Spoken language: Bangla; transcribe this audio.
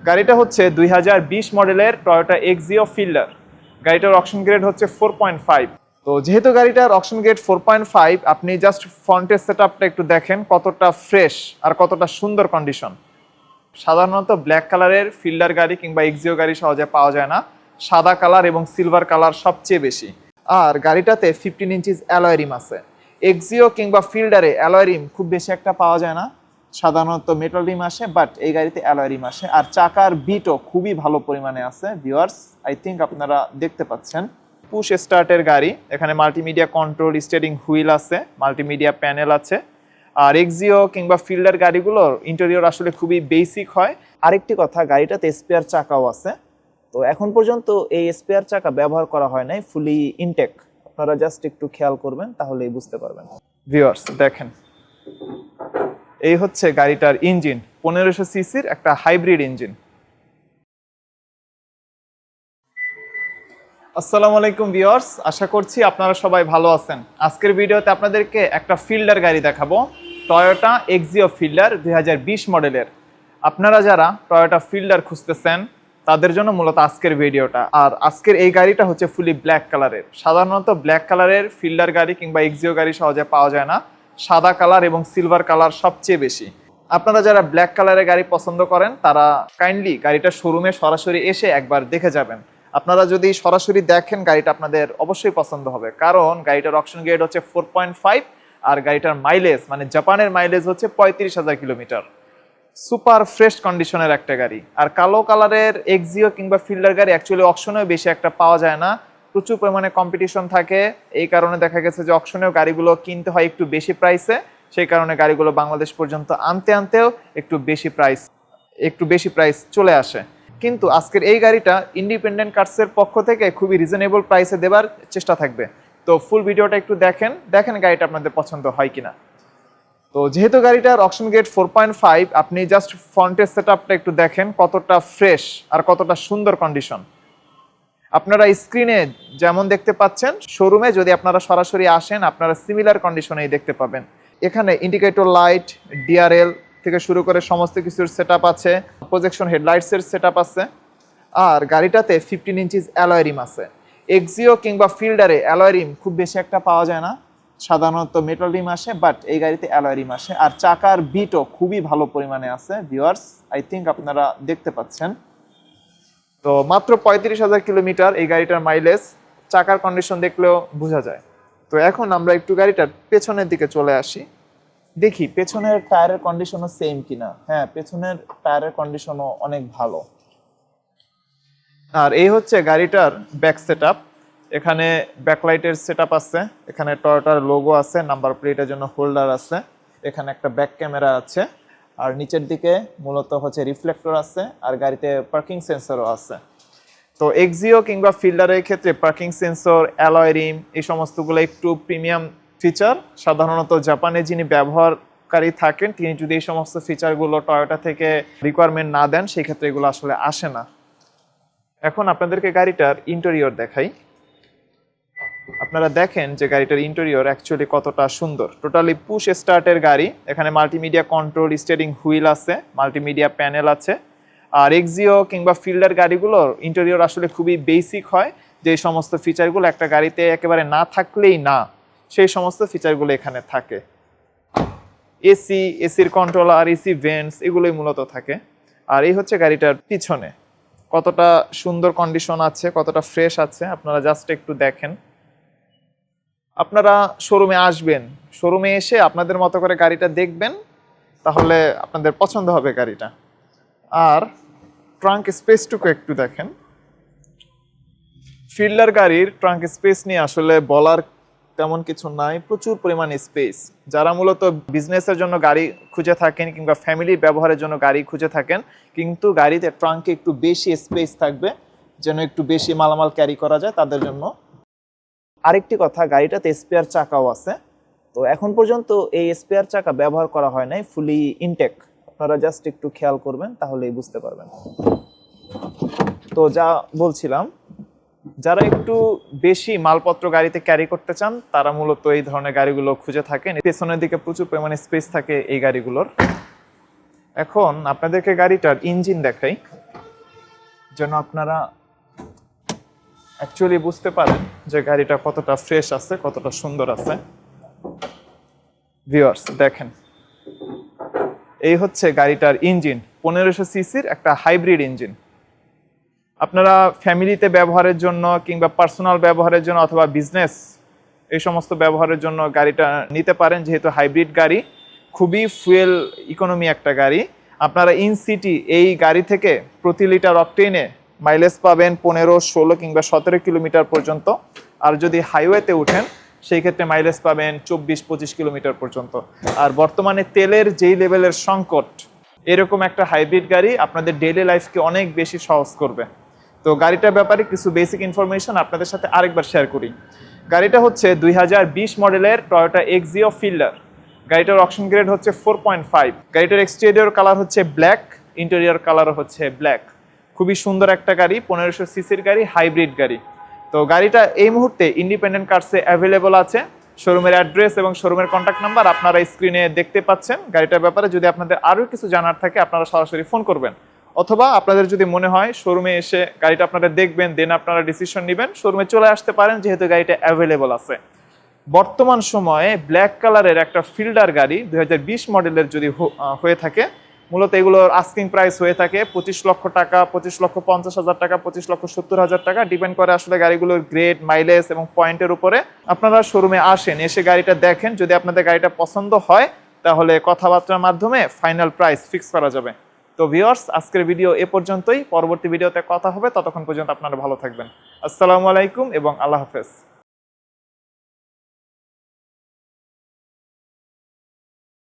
গাড়িটা হচ্ছে 2020 মডেলের টয়োটা এক্সিও ফিল্ডার। গাড়িটার অকশন গ্রেড হচ্ছে 4.5। তো যেহেতু গাড়িটার অকশন গ্রেড 4.5, আপনি জাস্ট ফ্রন্টের সেটআপটা একটু দেখেন কতটা ফ্রেশ আর কতটা সুন্দর কন্ডিশন। সাধারণত ব্ল্যাক কালারের ফিল্ডার গাড়ি কিংবা এক্সিও গাড়ি সহজে পাওয়া যায় না, সাদা কালার এবং সিলভার কালার সবচেয়ে বেশি। আর গাড়িটাতে 15 ইঞ্চিস অ্যালয় রিম আছে। এক্সিও কিংবা ফিল্ডারে অ্যালয় রিম খুব বেশি একটা পাওয়া যায় না, সাধারণত মেটাল রিম আসে, বাট এই গাড়িতে অ্যালয় রিম আসে। আর চাকার বিটও খুবই ভালো পরিমাণে আছে। ভিউয়ার্স, আই থিঙ্ক আপনারা দেখতে পাচ্ছেন পুশ স্টার্টের গাড়ি। এখানে মাল্টিমিডিয়া কন্ট্রোল, স্টিয়ারিং হুইল আছে, মাল্টিমিডিয়া প্যানেল আছে। আর এক্সিও কিংবা ফিল্ডার গাড়িগুলোর ইন্টেরিয়র আসলে খুবই বেসিক হয়। আরেকটি কথা, গাড়িটাতে স্পেয়ার চাকাও আছে। তো এখন পর্যন্ত এই স্পেয়ার চাকা ব্যবহার করা হয় নাই, ফুলি ইনটেক। আপনারা জাস্ট একটু খেয়াল করবেন, তাহলেই বুঝতে পারবেন। ভিউয়ার্স দেখেন, এই হচ্ছে গাড়িটার ইঞ্জিন, 1500 সিসির একটা হাইব্রিড ইঞ্জিন। আসসালামু আলাইকুম ভিউয়ার্স, আশা করছি আপনারা সবাই ভালো আছেন। আজকের ভিডিওতে আপনাদেরকে একটা ফিল্ডার গাড়ি দেখাবো, টয়োটা এক্সিও ফিল্ডার 2020 মডেলের। আপনারা যারা টয়োটা ফিল্ডার খুঁজতেছেন তাদের জন্য মূলত আজকের ভিডিওটা। আর আজকের এই গাড়িটা হচ্ছে ফুলি ব্ল্যাক কালারের। সাধারণত ব্ল্যাক কালারের ফিল্ডার গাড়ি কিংবা এক্সিও গাড়ি সহজে পাওয়া যায় না, সাদা কালার এবং সিলভার কালার সবচেয়ে বেশি। আপনারা যারা ব্ল্যাক কালারের গাড়ি পছন্দ করেন তারা কাইন্ডলি গাড়িটা শোরুমে সরাসরি এসে একবার দেখে যাবেন। আপনারা যদি সরাসরি দেখেন গাড়িটা আপনাদের অবশ্যই পছন্দ হবে, কারণ গাড়িটার অকশন গ্রেড হচ্ছে 4.5 আর গাড়িটার মাইলেজ মানে জাপানের মাইলেজ হচ্ছে 35,000 কিলোমিটার। সুপার ফ্রেশ কন্ডিশনের একটা গাড়ি। আর কালো কালারের এক্সিও কিংবা ফিল্ডার গাড়ি অ্যাকচুয়ালি অকশনেও বেশি একটা পাওয়া যায় না, প্রচুর পরিমাণে কম্পিটিশন থাকে। এই কারণে দেখা গেছে যে অকশনেও গাড়িগুলো কিনতে হয় একটু বেশি প্রাইসে, সেই কারণে গাড়িগুলো বাংলাদেশ পর্যন্ত আনতেও একটু বেশি প্রাইস চলে আসে। কিন্তু আজকের এই গাড়িটা ইন্ডিপেন্ডেন্ট কার্সের পক্ষ থেকে খুবই রিজনেবল প্রাইসে দেওয়ার চেষ্টা থাকবে। তো ফুল ভিডিওটা একটু দেখেন গাড়িটা আপনাদের পছন্দ হয় কিনা। তো যেহেতু গাড়িটার অকশন গ্রেড 4.5, আপনি জাস্ট ফ্রন্টের সেটআপটা একটু দেখেন কতটা ফ্রেশ আর কতটা সুন্দর কন্ডিশন। আপনারা স্ক্রিনে যেমন দেখতে পাচ্ছেন, শোরুমে যদি আপনারা সরাসরি আসেন আপনারা সিমিলার কন্ডিশনেই দেখতে পাবেন। এখানে ইন্ডিকেটর লাইট, ডিআরএল থেকে শুরু করে সমস্ত কিছুর সেটআপ আছে, প্রজেকশন হেডলাইটসের সেটআপ আছে। আর গাড়িটাতে 15 ইঞ্চিস অ্যালয় রিম আছে। এক্সিও কিংবা ফিল্ডারে অ্যালয় রিম খুব বেশি একটা পাওয়া যায় না, সাধারণত মেটাল রিম আসে, বাট এই গাড়িতে অ্যালয় রিম আসে। আর চাকার বিটও খুবই ভালো পরিমাণে আছে। ভিউয়ার্স, আই থিঙ্ক আপনারা দেখতে পাচ্ছেন। তো মাত্র 35,000 কিলোমিটার এই গাড়িটার মাইলেজ, চাকার কন্ডিশন দেখলেও বোঝা যায়। তো এখন আমরা একটু গাড়িটার পেছনের দিকে চলে আসি, দেখি পেছনের টায়ারের কন্ডিশনও সেম কিনা। হ্যাঁ, পেছনের টায়ারের কন্ডিশনও অনেক ভালো। আর এই হচ্ছে গাড়িটার ব্যাক সেটআপ। এখানে ব্যাকলাইটের সেটআপ আছে, এখানে টয়োটার লোগো আছে, নাম্বার প্লেটের জন্য হোল্ডার আছে, এখানে একটা ব্যাক ক্যামেরা আছে। আর নিচের দিকে মূলত হচ্ছে রিফ্লেক্টর আছে, আর গাড়িতে পার্কিং সেন্সরও আছে। তো এক্সিও কিংবা ফিল্ডারের ক্ষেত্রে পার্কিং সেন্সর, অ্যালয় রিম, এই সমস্তগুলো একটু প্রিমিয়াম ফিচার। সাধারণত জাপানে যিনি ব্যবহারকারী থাকেন তিনি যদি এই সমস্ত ফিচারগুলো টয়োটা থেকে রিকোয়ারমেন্ট না দেন, সেই ক্ষেত্রে এগুলো আসলে আসে না। এখন আপনাদেরকে গাড়িটার ইন্টেরিয়র দেখাই। আপনারা দেখেন যে গাড়িটার ইন্টেরিয়র অ্যাকচুয়ালি কতটা সুন্দর। টোটালি পুশ স্টার্টের গাড়ি। এখানে মাল্টিমিডিয়া কন্ট্রোল, স্টিয়ারিং হুইল আছে, মাল্টিমিডিয়া প্যানেল আছে। আর এক্সিও কিংবা ফিল্ডার গাড়িগুলোর ইন্টেরিয়র আসলে খুবই বেসিক হয়, যে সমস্ত ফিচারগুলো একটা গাড়িতে একেবারে না থাকলেই না, সেই সমস্ত ফিচারগুলো এখানে থাকে। এসির কন্ট্রোলার, এসি ভেন্টস, এগুলোই মূলত থাকে। আর এই হচ্ছে গাড়িটার পিছনে কতটা সুন্দর কন্ডিশন আছে, কতটা ফ্রেশ আছে, আপনারা জাস্ট একটু দেখেন। আপনারা শোরুমে আসবেন, শোরুমে এসে আপনাদের মতো করে গাড়িটা দেখবেন, তাহলে আপনাদের পছন্দ হবে গাড়িটা। আর ট্রাঙ্ক স্পেসটুকু একটু দেখেন। ফিল্ডার গাড়ির ট্রাঙ্ক স্পেস নিয়ে আসলে বলার তেমন কিছু নাই, প্রচুর পরিমাণে স্পেস। যারা মূলত বিজনেসের জন্য গাড়ি খুঁজে থাকেন কিংবা ফ্যামিলি ব্যবহারের জন্য গাড়ি খুঁজে থাকেন, কিন্তু গাড়িতে ট্রাঙ্কে একটু বেশি স্পেস থাকবে, যেন একটু বেশি মালামাল ক্যারি করা যায় তাদের জন্য। আরেকটি কথা, গাড়িটাতে স্পেয়ার চাকাও আছে। তো এখন পর্যন্ত এই স্পেয়ার চাকা ব্যবহার করা হয় নাই, ফুলি ইনটেক। আপনারা জাস্ট একটু খেয়াল করবেন, তাহলেই বুঝতে পারবেন। তো যা বলছিলাম, যারা একটু বেশি মালপত্র গাড়িতে ক্যারি করতে চান তারা মূলত এই ধরনের গাড়িগুলো খুঁজে থাকেন। পেছনের দিকে প্রচুর পরিমাণে স্পেস থাকে এই গাড়িগুলোর। এখন আপনাদেরকে গাড়িটার ইঞ্জিন দেখাই। যেন আপনারা অ্যাকচুয়ালি বুঝতে পারেন যে গাড়িটা কতটা ফ্রেশ আছে, কতটা সুন্দর আছে। ভিউয়ার্স দেখেন, এই হচ্ছে গাড়িটার ইঞ্জিন, 1500 সিসির একটা হাইব্রিড ইঞ্জিন। আপনারা ফ্যামিলিতে ব্যবহারের জন্য কিংবা পার্সোনাল ব্যবহারের জন্য অথবা বিজনেস এই সমস্ত ব্যবহারের জন্য গাড়িটা নিতে পারেন, যেহেতু হাইব্রিড গাড়ি, খুবই ফুয়েল ইকোনমি একটা গাড়ি। আপনারা ইন সিটি এই গাড়ি থেকে প্রতি লিটার অকটেনে মাইলেজ পাবেন 15, 16 কিংবা 17 কিলোমিটার পর্যন্ত। আর যদি হাইওয়েতে উঠেন সেই ক্ষেত্রে মাইলেজ পাবেন 24-25 কিলোমিটার পর্যন্ত। আর বর্তমানে তেলের যেই লেভেলের সংকট, এরকম একটা হাইব্রিড গাড়ি আপনাদের ডেইলি লাইফকে অনেক বেশি সহজ করবে। তো গাড়িটার ব্যাপারে কিছু বেসিক ইনফরমেশন আপনাদের সাথে আরেকবার শেয়ার করি। গাড়িটা হচ্ছে 2020 মডেলের টয়োটা এক্সিও ফিল্ডার। গাড়িটার অকশন গ্রেড হচ্ছে 4.5। গাড়িটার এক্সটেরিয়র কালার হচ্ছে ব্ল্যাক, ইন্টেরিয়র কালার হচ্ছে ব্ল্যাক। খুবই সুন্দর একটা গাড়ি, 1500 সিসির গাড়ি, হাইব্রিড গাড়ি। তো গাড়িটা এই মুহূর্তে ইন্ডিপেন্ডেন্ট কার্সে অ্যাভেলেবল আছে। শোরুমের অ্যাড্রেস এবং শোরুমের কন্ট্যাক্ট নাম্বার আপনারা স্ক্রিনে দেখতে পাচ্ছেন। গাড়িটার ব্যাপারে যদি আপনাদের আরও কিছু জানার থাকে আপনারা সরাসরি ফোন করবেন, অথবা আপনাদের যদি মনে হয় শোরুমে এসে গাড়িটা আপনারা দেখবেন, দেন আপনারা ডিসিশন নেবেন, শোরুমে চলে আসতে পারেন, যেহেতু গাড়িটা অ্যাভেলেবল আছে। বর্তমান সময়ে ব্ল্যাক কালারের একটা ফিল্ডার গাড়ি 2020 মডেলের যদি হয়ে থাকে, মূলত এগুলোর আস্কিং প্রাইস হয়ে থাকে 25 লক্ষ টাকা, 25,50,000 টাকা, 25,70,000 টাকা। ডিপেন্ড করে আসলে গাড়িগুলোর গ্রেড, মাইলেজ এবং পয়েন্টের উপরে। আপনারা শোরুমে আসেন, এসে গাড়িটা দেখেন, যদি আপনাদের গাড়িটা পছন্দ হয় তাহলে কথাবার্তার মাধ্যমে ফাইনাল প্রাইস ফিক্স করা যাবে। তো ভিউয়ার্স, আজকের ভিডিও এ পর্যন্তই। পরবর্তী ভিডিওতে কথা হবে, ততক্ষণ পর্যন্ত আপনারা ভালো থাকবেন। আসসালামু আলাইকুম এবং আল্লাহ হাফেজ।